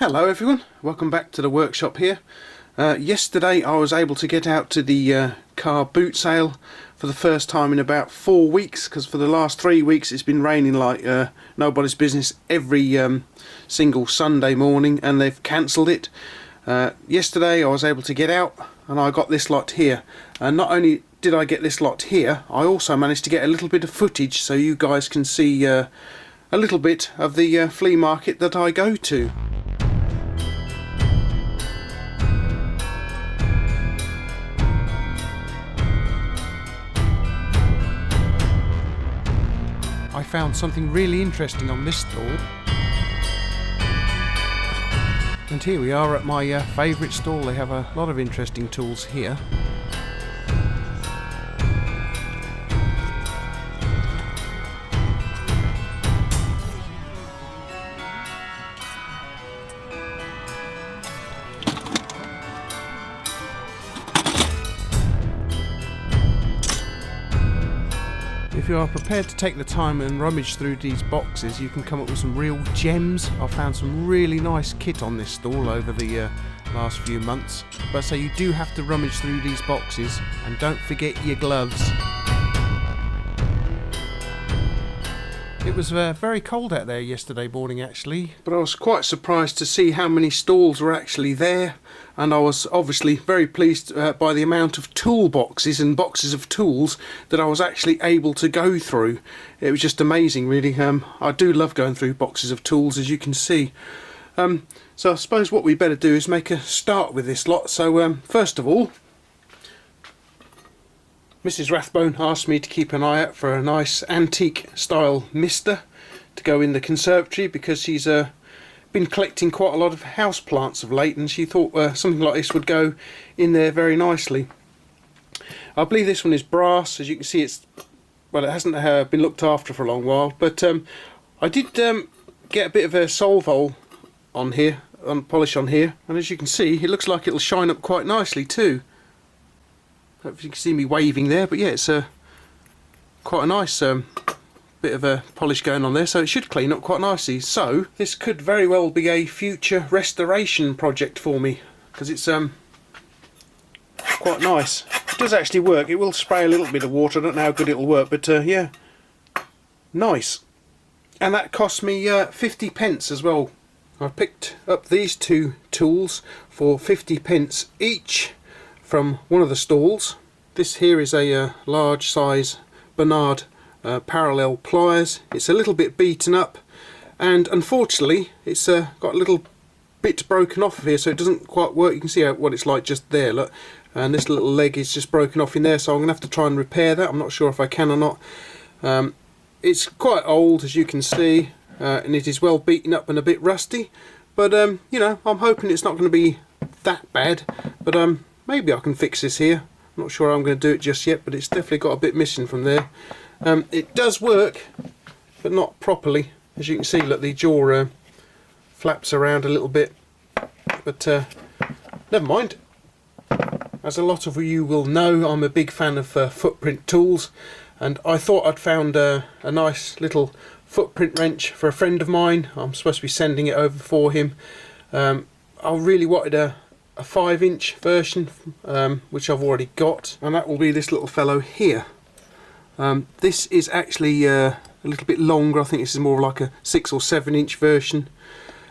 Hello everyone, welcome back to the workshop here. Yesterday I was able to get out to the car boot sale for the first time in about 4 weeks, because for the last 3 weeks it's been raining like nobody's business every single Sunday morning, and they've cancelled it. Yesterday I was able to get out and I got this lot here, and not only did I get this lot here, I also managed to get a little bit of footage so you guys can see a little bit of the flea market that I go to. I found something really interesting on this stall, and here we are at my favourite stall. They have a lot of interesting tools here. If you are prepared to take the time and rummage through these boxes, you can come up with some real gems. I've found some really nice kit on this stall over the last few months. But so you do have to rummage through these boxes, and don't forget your gloves. It was very cold out there yesterday morning actually, but I was quite surprised to see how many stalls were actually there, and I was obviously very pleased by the amount of toolboxes and boxes of tools that I was actually able to go through. It was just amazing really. I do love going through boxes of tools, as you can see. So I suppose what we better do is make a start with this lot. So first of all, Mrs. Rathbone asked me to keep an eye out for a nice antique style mister to go in the conservatory, because she's been collecting quite a lot of house plants of late, and she thought something like this would go in there very nicely. I believe this one is brass. As you can see, it hasn't been looked after for a long while, but I did get a bit of a solvol on here, polish on here, and as you can see, it looks like it'll shine up quite nicely too. I don't know if you can see me waving there, but yeah, it's quite a nice bit of a polish going on there, so it should clean up quite nicely. So this could very well be a future restoration project for me, because it's quite nice. It does actually work. It will spray a little bit of water. I don't know how good it'll work, but yeah, nice. And that cost me 50p as well. I picked up these two tools for 50p each from one of the stalls. This here is a large size Bernard parallel pliers. It's a little bit beaten up, and unfortunately it's got a little bit broken off of here, so it doesn't quite work. You can see what it's like just there, look, and this little leg is just broken off in there, so I'm gonna have to try and repair that. I'm not sure if I can or not. It's quite old, as you can see, and it is well beaten up and a bit rusty, but you know, I'm hoping it's not going to be that bad, but maybe I can fix this here. I'm not sure I'm going to do it just yet, but it's definitely got a bit missing from there. It does work, but not properly. As you can see, look, the jaw flaps around a little bit, but never mind. As a lot of you will know, I'm a big fan of footprint tools, and I thought I'd found a nice little footprint wrench for a friend of mine. I'm supposed to be sending it over for him. I really wanted a 5-inch version, which I've already got, and that will be this little fellow here. This is actually a little bit longer. I think this is more like a 6 or 7-inch version,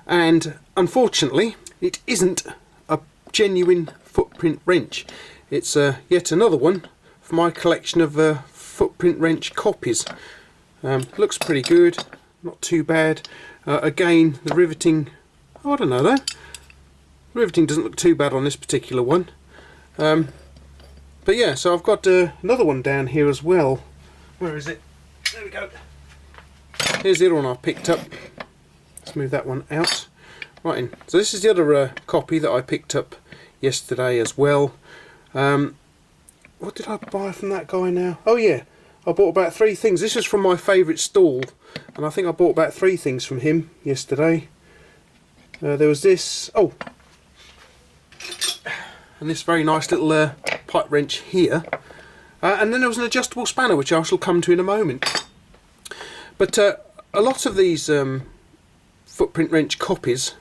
and unfortunately it isn't a genuine footprint wrench. It's yet another one for my collection of footprint wrench copies. Looks pretty good, not too bad. Again, the riveting, I don't know though. Riveting doesn't look too bad on this particular one. But yeah, so I've got another one down here as well. Where is it? There we go. Here's the other one I picked up. Let's move that one out. Right in. So this is the other copy that I picked up yesterday as well. What did I buy from that guy now? Oh yeah, I bought about 3 things. This was from my favourite stall, and I think I bought about 3 things from him yesterday. There was this, oh, and this very nice little pipe wrench here, and then there was an adjustable spanner, which I shall come to in a moment. But a lot of these footprint wrench copies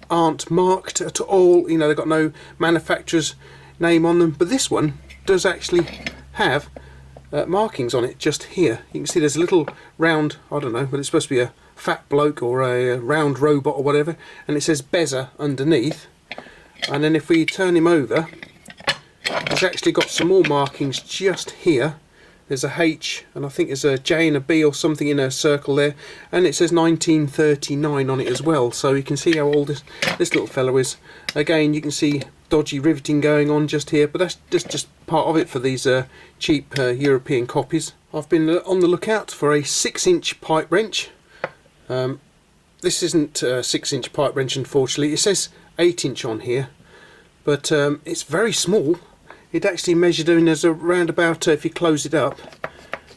aren't marked at all. You know, they've got no manufacturer's name on them, but this one does actually have markings on it just here. You can see there's a little round, I don't know, but it's supposed to be a fat bloke or a round robot or whatever, and it says Bezza underneath. And then if we turn him over, he's actually got some more markings just here. There's a H, and I think there's a J and a B or something in a circle there, and it says 1939 on it as well, so you can see how old this little fellow is. Again, you can see dodgy riveting going on just here, but that's just part of it for these cheap European copies. I've been on the lookout for a 6-inch pipe wrench. This isn't a 6-inch pipe wrench, unfortunately. It says 8-inch on here, but it's very small. It actually measured in as around about, if you close it up,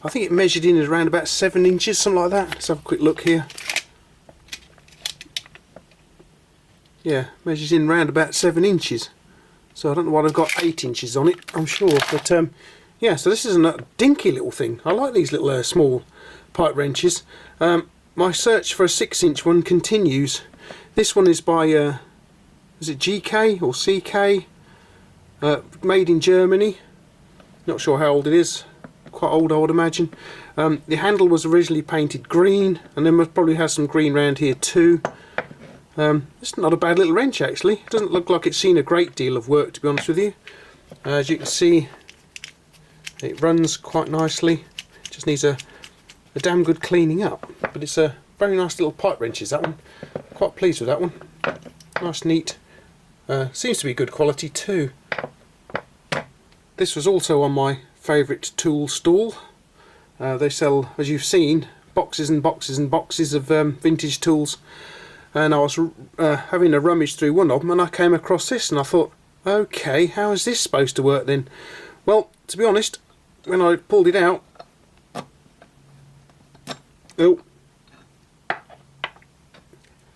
I think it measured in as around about 7 inches, something like that. Let's have a quick look here. Yeah, measures in around about 7 inches. So I don't know why they've got 8 inches on it, I'm sure. But yeah, so this is a dinky little thing. I like these little small pipe wrenches. My search for a 6-inch one continues. This one is by, is it GK or CK? Made in Germany. Not sure how old it is. Quite old, I would imagine. The handle was originally painted green, and then probably has some green around here too. It's not a bad little wrench actually. It doesn't look like it's seen a great deal of work, to be honest with you. As you can see, it runs quite nicely. Just needs a damn good cleaning up. But it's a very nice little pipe wrench, is that one. Quite pleased with that one. Nice, neat. Seems to be good quality too. This was also on my favourite tool stall. They sell, as you've seen, boxes and boxes and boxes of vintage tools. And I was having a rummage through one of them, and I came across this, and I thought, okay, how is this supposed to work then? Well, to be honest, when I pulled it out, oh,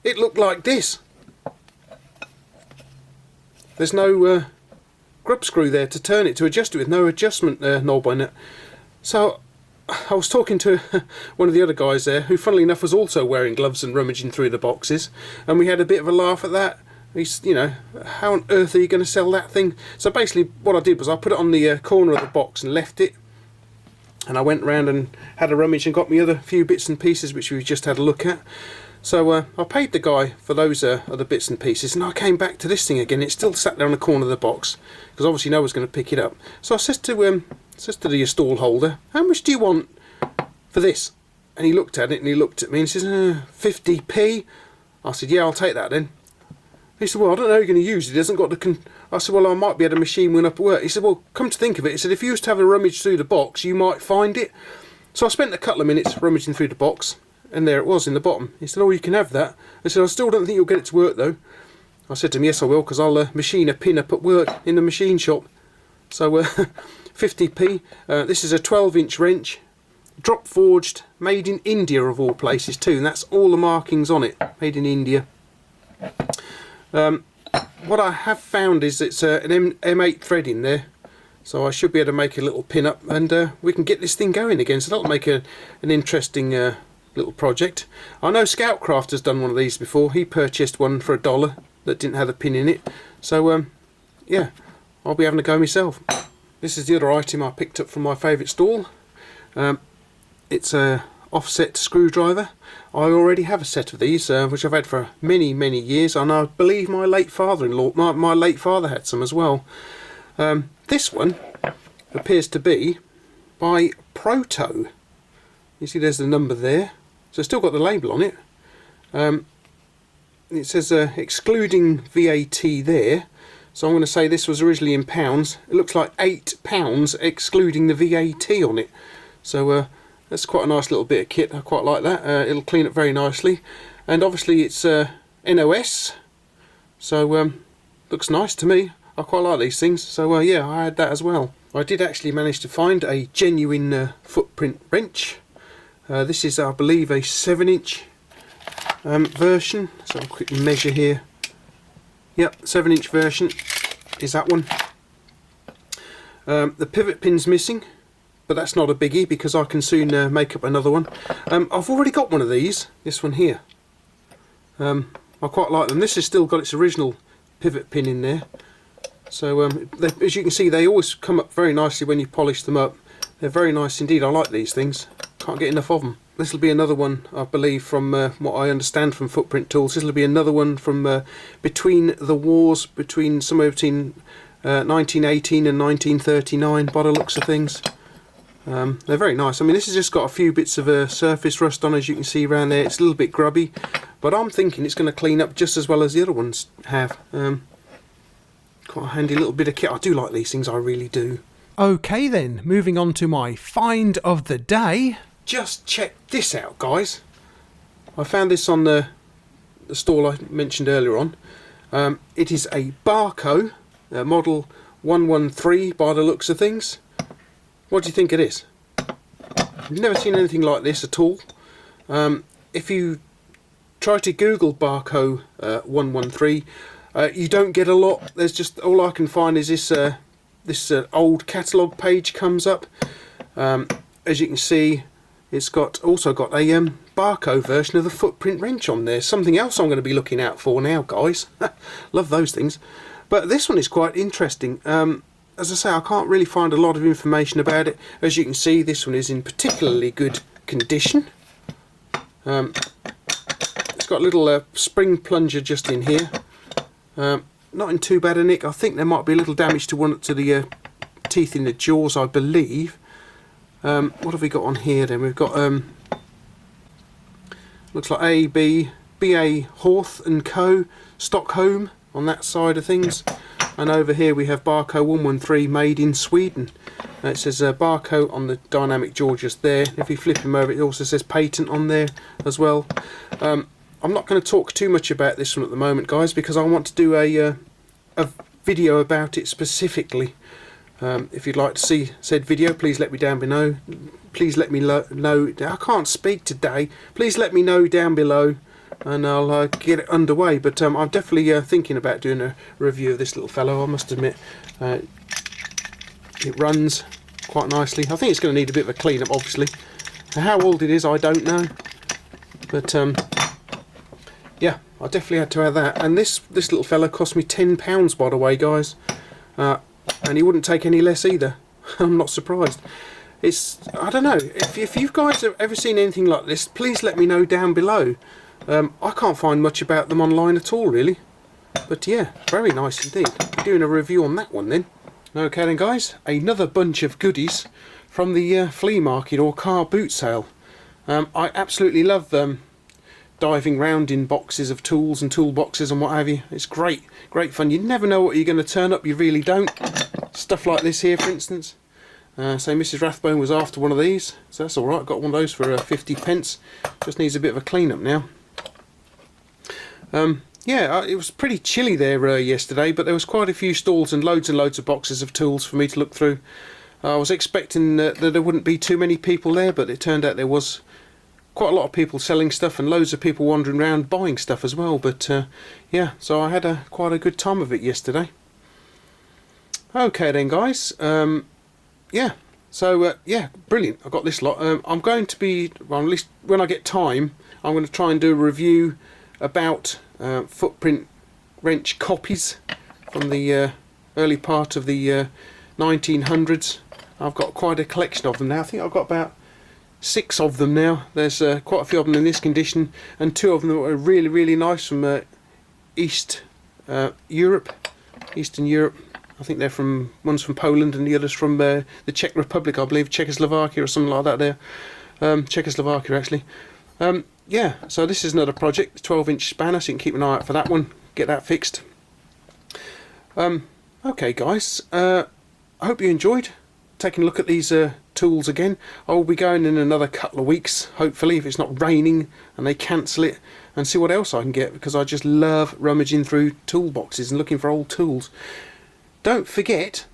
it looked like this. There's no grub screw there to turn it, to adjust it with, no adjustment knob on it. So I was talking to one of the other guys there, who funnily enough was also wearing gloves and rummaging through the boxes, and we had a bit of a laugh at that. He's, you know, how on earth are you going to sell that thing? So basically what I did was I put it on the corner of the box and left it, and I went round and had a rummage and got me other few bits and pieces which we just had a look at. So I paid the guy for those other bits and pieces, and I came back to this thing again. It still sat there on the corner of the box, because obviously no one's going to pick it up. So I says to the stall holder, how much do you want for this? And he looked at it, and he looked at me and he says, 50p. I said, yeah, I'll take that then. He said, well, I don't know how you're going to use it. It hasn't got the... I said, well, I might be able to machine one up at work. He said, well, come to think of it, he said, if you used to have a rummage through the box, you might find it. So I spent a couple of minutes rummaging through the box, and there it was in the bottom. He said, oh, you can have that. I said, I still don't think you'll get it to work though. I said to him, yes I will, because I'll machine a pin up at work in the machine shop. So 50p. This is a 12-inch wrench, drop forged, made in India of all places too, and that's all the markings on it, made in India. What I have found is it's an M8 thread in there, so I should be able to make a little pin up, and we can get this thing going again. So that'll make an interesting little project. I know Scoutcrafter's done one of these before. He purchased one for $1 that didn't have a pin in it. So yeah, I'll be having a go myself. This is the other item I picked up from my favourite stall. It's a offset screwdriver. I already have a set of these, which I've had for many years, and I believe my late father-in-law, my late father had some as well. This one appears to be by Proto. You see there's the number there, so it's still got the label on it. It says excluding VAT there, so I'm going to say this was originally in pounds. It looks like £8 excluding the VAT on it. So that's quite a nice little bit of kit. I quite like that. It'll clean it very nicely, and obviously it's NOS, so looks nice to me. I quite like these things, so yeah, I had that as well. I did actually manage to find a genuine footprint wrench. This is, I believe, a 7-inch version. So I'll quickly measure here. Yep, 7-inch version is that one. The pivot pin's missing, but that's not a biggie because I can soon make up another one. I've already got one of these, this one here. I quite like them. This has still got its original pivot pin in there. So as you can see, they always come up very nicely when you polish them up. They're very nice indeed. I like these things. Can't get enough of them. This will be another one, I believe, from what I understand from Footprint Tools. This will be another one from between the wars, somewhere between 1918 and 1939, by the looks of things. They're very nice. I mean, this has just got a few bits of surface rust on, as you can see around there. It's a little bit grubby, but I'm thinking it's going to clean up just as well as the other ones have. Quite a handy little bit of kit. I do like these things, I really do. Okay then, moving on to my find of the day. Just check this out, guys. I found this on the stall I mentioned earlier on. It is a Bahco model 113 by the looks of things. What do you think it is? I've never seen anything like this at all. If you try to Google Bahco 113, you don't get a lot. There's just, all I can find is this old catalogue page comes up. As you can see, it's also got a Bahco version of the footprint wrench on there. Something else I'm going to be looking out for now, guys. Love those things. But this one is quite interesting. As I say, I can't really find a lot of information about it. As you can see, this one is in particularly good condition. It's got a little spring plunger just in here. Not in too bad a nick. I think there might be a little damage to the teeth in the jaws, I believe. What have we got on here then? We've got looks like BA Horth and Co. Stockholm on that side of things, and over here we have Bahco 113 made in Sweden. It says Bahco on the dynamic jaw just there. If you flip him over, it also says patent on there as well. I'm not going to talk too much about this one at the moment, guys, because I want to do a video about it specifically. If you'd like to see said video, please let me down below. Please let me know. I can't speak today. Please let me know down below, and I'll get it underway. But I'm definitely thinking about doing a review of this little fellow. I must admit, it runs quite nicely. I think it's going to need a bit of a clean up, obviously. How old it is, I don't know. But yeah, I definitely had to have that. And this little fella cost me £10, by the way, guys. And he wouldn't take any less either. I'm not surprised. I don't know, if you guys have ever seen anything like this, please let me know down below. I can't find much about them online at all, really. But yeah, very nice indeed. We're doing a review on that one then. Okay then, guys, another bunch of goodies from the flea market or car boot sale. I absolutely love diving round in boxes of tools and toolboxes and what have you. It's great fun. You never know what you're going to turn up, you really don't. Stuff like this here, for instance. So Mrs. Rathbone was after one of these, so that's alright. Got one of those for 50 pence. Just needs a bit of a clean up now. Yeah, it was pretty chilly there yesterday, but there was quite a few stalls and loads of boxes of tools for me to look through. I was expecting that there wouldn't be too many people there, but it turned out there was quite a lot of people selling stuff and loads of people wandering around buying stuff as well. But yeah, so I had quite a good time of it yesterday. Okay then, guys. Yeah, so yeah, brilliant. I got this lot. I'm going to be, well, at least when I get time, I'm going to try and do a review about footprint wrench copies from the early part of the 1900s. I've got quite a collection of them now. I think I've got about 6 of them now. There's quite a few of them in this condition, and 2 of them that are really nice from Eastern Europe. I think they're from, one's from Poland and the other's from the Czech Republic, I believe, Czechoslovakia or something like that there. Czechoslovakia actually. Yeah, so this is another project, 12-inch spanner, so you can keep an eye out for that one, get that fixed. Okay guys, I hope you enjoyed taking a look at these tools again. I will be going in another couple of weeks, hopefully, if it's not raining and they cancel it, and see what else I can get, because I just love rummaging through toolboxes and looking for old tools. Don't forget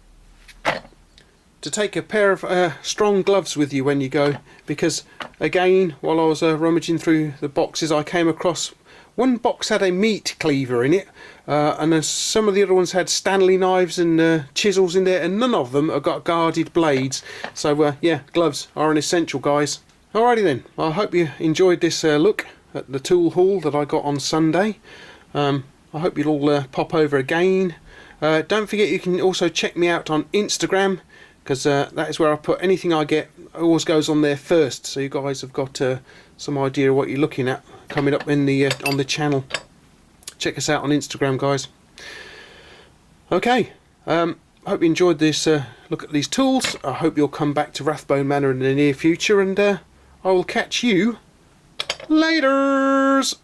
to take a pair of strong gloves with you when you go, because again, while I was rummaging through the boxes, I came across one box had a meat cleaver in it, and some of the other ones had Stanley knives and chisels in there, and none of them have got guarded blades. So yeah, gloves are an essential, guys. Alrighty then, I hope you enjoyed this look at the tool haul that I got on Sunday. I hope you'll all pop over again. Don't forget you can also check me out on Instagram, because that is where I put anything I get. It always goes on there first, so you guys have got some idea of what you're looking at coming up in the on the channel. Check us out on Instagram, guys. Okay, I hope you enjoyed this look at these tools. I hope you'll come back to Rathbone Manor in the near future, and I will catch you laters.